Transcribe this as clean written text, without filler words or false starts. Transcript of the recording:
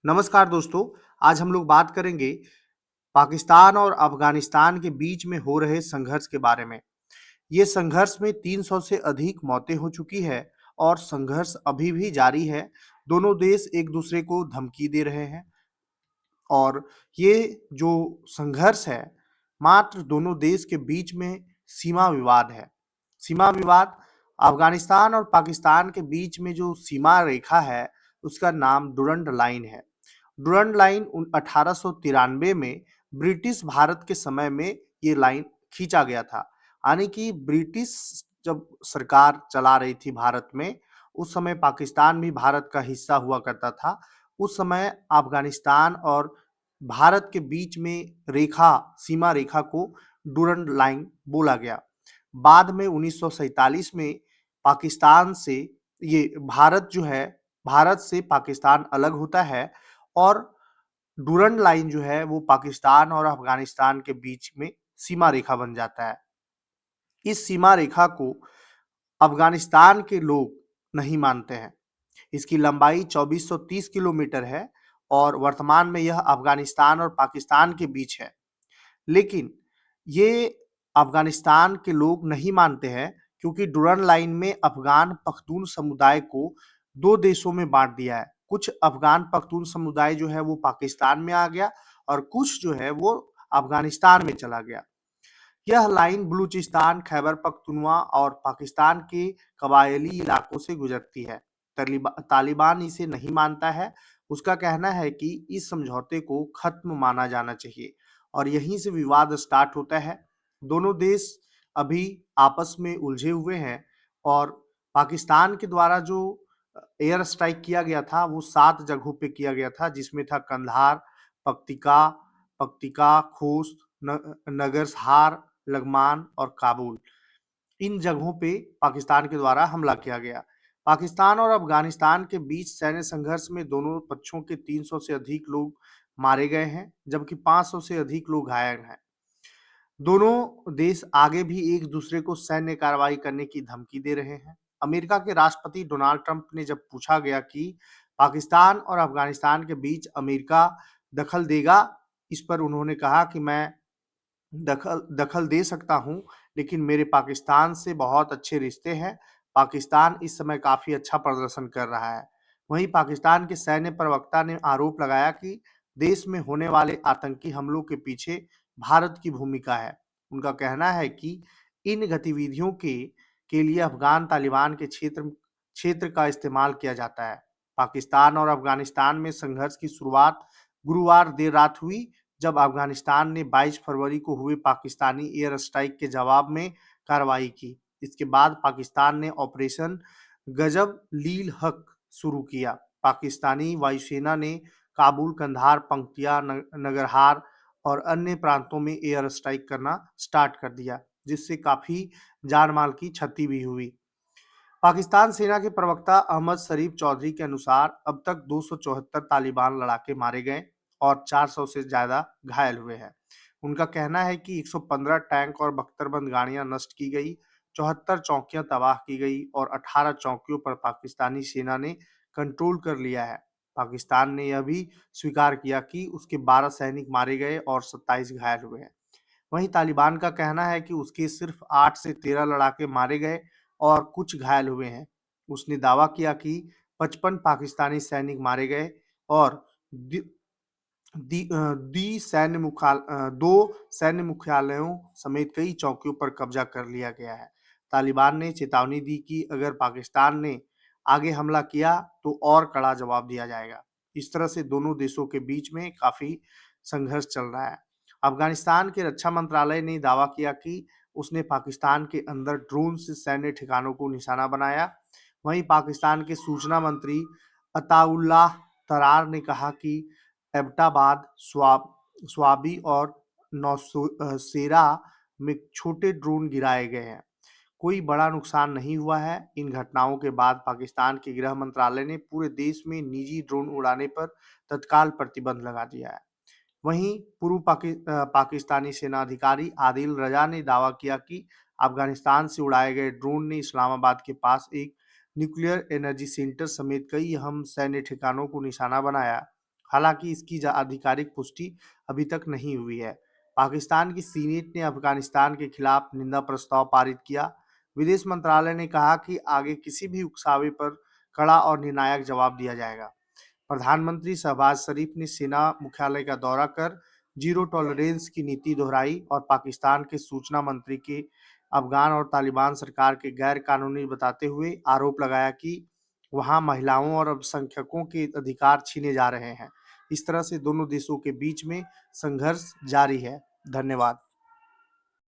नमस्कार दोस्तों। आज हम लोग बात करेंगे पाकिस्तान और अफगानिस्तान के बीच में हो रहे संघर्ष के बारे में। ये संघर्ष में 300 से अधिक मौतें हो चुकी है और संघर्ष अभी भी जारी है। दोनों देश एक दूसरे को धमकी दे रहे हैं और ये जो संघर्ष है, मात्र दोनों देश के बीच में सीमा विवाद है। सीमा विवाद अफगानिस्तान और पाकिस्तान के बीच में जो सीमा रेखा है, उसका नाम डुरंड लाइन है। डुरंड लाइन 1893 में ब्रिटिश भारत के समय में ये लाइन खींचा गया था। यानी कि ब्रिटिश जब सरकार चला रही थी भारत में, उस समय पाकिस्तान भी भारत का हिस्सा हुआ करता था। उस समय अफगानिस्तान और भारत के बीच में सीमा रेखा को डुरंड लाइन बोला गया। बाद में 1947 में पाकिस्तान से ये भारत जो है, भारत से पाकिस्तान अलग होता है और डुरंड लाइन जो है वो पाकिस्तान और अफगानिस्तान के बीच में सीमा रेखा बन जाता है। इस सीमा रेखा को अफगानिस्तान के लोग नहीं मानते हैं। इसकी लंबाई 2430 किलोमीटर है और वर्तमान में यह अफगानिस्तान और पाकिस्तान के बीच है। लेकिन ये अफगानिस्तान के लोग नहीं मानते हैं, क्योंकि डुरंड लाइन में अफगान पख्तून समुदाय को दो देशों में बांट दिया है। कुछ अफगान पख्तून समुदाय जो है वो पाकिस्तान में आ गया और कुछ जो है वो अफगानिस्तान में चला गया। यह लाइन बलूचिस्तान, खैबर पख्तूनख्वा और पाकिस्तान के कबायली इलाकों से गुजरती है। तालिबान इसे नहीं मानता है। उसका कहना है कि इस समझौते को खत्म माना जाना चाहिए और यहीं से विवाद स्टार्ट होता है। दोनों देश अभी आपस में उलझे हुए हैं और पाकिस्तान के द्वारा जो एयर स्ट्राइक किया गया था वो 7 जगहों पे किया गया था, जिसमें था कंधार, पक्तिका, खोस्त, नगरहार, लगमान और काबुल। इन जगहों पे पाकिस्तान के द्वारा हमला किया गया। पाकिस्तान और अफगानिस्तान के बीच सैन्य संघर्ष में दोनों पक्षों के 300 से अधिक लोग मारे गए हैं, जबकि 500 से अधिक लोग घायल हैं। दोनों देश आगे भी एक दूसरे को सैन्य कार्रवाई करने की धमकी दे रहे हैं। अमेरिका के राष्ट्रपति डोनाल्ड ट्रंप ने जब पूछा गया कि पाकिस्तान और अफगानिस्तान के बीच अमेरिका दखल देगा, इस पर उन्होंने कहा कि मैं दखल दे सकता हूं, लेकिन मेरे पाकिस्तान से बहुत अच्छे रिश्ते हैं। पाकिस्तान इस समय काफी अच्छा प्रदर्शन कर रहा है। वहीं पाकिस्तान के सैन्य प्रवक्ता ने आरोप लगाया कि देश में होने वाले आतंकी हमलों के पीछे भारत की भूमिका है। उनका कहना है कि इन गतिविधियों के लिए अफगान तालिबान के क्षेत्र का इस्तेमाल किया जाता है। पाकिस्तान और अफगानिस्तान में संघर्ष की शुरुआत गुरुवार देर रात हुई, जब अफगानिस्तान ने 22 फरवरी को हुए पाकिस्तानी एयर स्ट्राइक के जवाब में कार्रवाई की। इसके बाद पाकिस्तान ने ऑपरेशन गजब लील हक शुरू किया। पाकिस्तानी वायुसेना ने काबुल, कंधार, पंक्तिया, नगरहार और अन्य प्रांतों में एयर स्ट्राइक करना स्टार्ट कर दिया, जिससे काफी जान माल की क्षति भी हुई। पाकिस्तान सेना के प्रवक्ता अहमद शरीफ चौधरी के अनुसार अब तक 274 तालिबान लड़ाके मारे गए और 400 से ज्यादा घायल हुए हैं। उनका कहना है कि 115 टैंक और बख्तरबंद गाड़ियां नष्ट की गई, 74 चौकियां तबाह की गई और 18 चौकियों पर पाकिस्तानी सेना ने कंट्रोल कर लिया है। पाकिस्तान ने यह भी स्वीकार किया कि उसके 12 सैनिक मारे गए और 27 घायल हुए हैं। वहीं तालिबान का कहना है कि उसके सिर्फ 8 से 13 लड़ाके मारे गए और कुछ घायल हुए हैं। उसने दावा किया कि 55 पाकिस्तानी सैनिक मारे गए और दि, दि, अ, दी सैन्य मुख्याल अ, दो सैन्य मुख्यालयों समेत कई चौकियों पर कब्जा कर लिया गया है। तालिबान ने चेतावनी दी कि अगर पाकिस्तान ने आगे हमला किया तो और कड़ा जवाब दिया जाएगा। इस तरह से दोनों देशों के बीच में काफी संघर्ष चल रहा है। अफगानिस्तान के रक्षा मंत्रालय ने दावा किया कि उसने पाकिस्तान के अंदर ड्रोन से सैन्य ठिकानों को निशाना बनाया। वहीं पाकिस्तान के सूचना मंत्री अताउल्लाह तरार ने कहा कि एबटाबाद, स्वाबी और नौशेरा में छोटे ड्रोन गिराए गए हैं। कोई बड़ा नुकसान नहीं हुआ है। इन घटनाओं के बाद पाकिस्तान के गृह मंत्रालय ने पूरे देश में निजी ड्रोन उड़ाने पर तत्काल प्रतिबंध लगा दिया है। वहीं पाकिस्तानी सेना अधिकारी आदिल रजा ने दावा किया कि अफगानिस्तान से उड़ाए गए ड्रोन ने इस्लामाबाद के पास एक न्यूक्लियर एनर्जी सेंटर समेत कई अहम सैन्य ठिकानों को निशाना बनाया। हालांकि इसकी आधिकारिक पुष्टि अभी तक नहीं हुई है। पाकिस्तान की सीनेट ने अफगानिस्तान के खिलाफ निंदा प्रस्ताव पारित किया। विदेश मंत्रालय ने कहा कि आगे किसी भी उकसावे पर कड़ा और निर्णायक जवाब दिया जाएगा। प्रधानमंत्री शहबाज शरीफ ने सेना मुख्यालय का दौरा कर जीरो टॉलरेंस की नीति दोहराई और पाकिस्तान के सूचना मंत्री के अफगान और तालिबान सरकार के गैर कानूनी बताते हुए आरोप लगाया कि वहां महिलाओं और अल्पसंख्यकों के अधिकार छीने जा रहे हैं। इस तरह से दोनों देशों के बीच में संघर्ष जारी है। धन्यवाद।